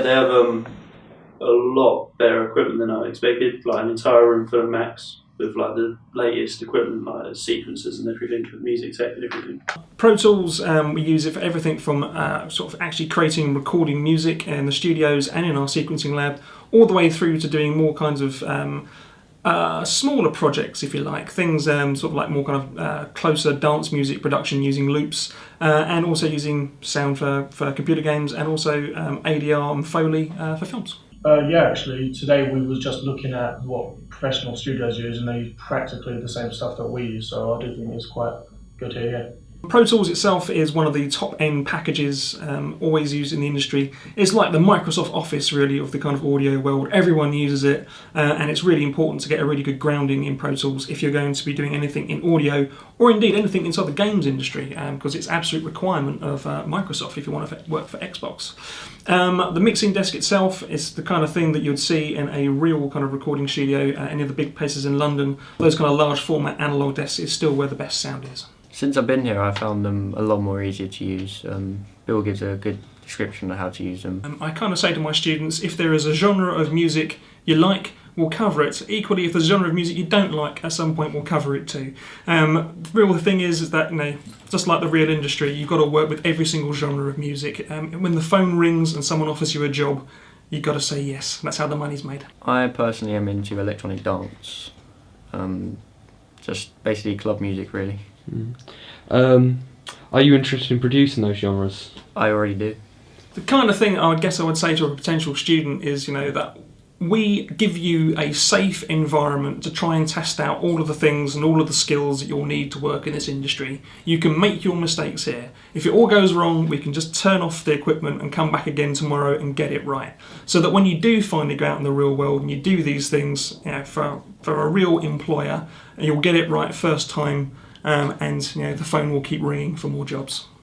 they have a lot better equipment than I expected. Like an entire room full of Macs with like the latest equipment, like sequencers and everything, for music tech and everything. Pro Tools, we use it for everything from sort of actually creating and recording music in the studios and in our sequencing lab, all the way through to doing more kinds of smaller projects, if you like, things sort of like more kind of closer dance music production using loops, and also using sound for computer games, and also ADR and Foley for films. Yeah, actually, today we was just looking at what professional studios use, and they use practically the same stuff that we use, so I do think it's quite good here, yeah. Pro Tools itself is one of the top-end packages always used in the industry. It's like the Microsoft Office, really, of the kind of audio world. Everyone uses it, and it's really important to get a really good grounding in Pro Tools if you're going to be doing anything in audio, or indeed anything inside the games industry, because it's an absolute requirement of Microsoft if you want to work for Xbox. The mixing desk itself is the kind of thing that you'd see in a real kind of recording studio, any of the big places in London. Those kind of large format analog desks is still where the best sound is. Since I've been here, I found them a lot more easier to use. Bill gives a good description of how to use them. I kind of say to my students, if there is a genre of music you like, we'll cover it. Equally, if there's a genre of music you don't like, at some point we'll cover it too. The real thing is that, you know, just like the real industry, you've got to work with every single genre of music. When the phone rings and someone offers you a job, you've got to say yes. That's how the money's made. I personally am into electronic dance. Just basically club music, really. Are you interested in producing those genres? I already do. The kind of thing I guess I would say to a potential student is, you know, that we give you a safe environment to try and test out all of the things and all of the skills that you'll need to work in this industry. You can make your mistakes here. If it all goes wrong, we can just turn off the equipment and come back again tomorrow and get it right. So that when you do finally go out in the real world and you do these things, you know, for a real employer, you'll get it right first time, and you know, the phone will keep ringing for more jobs.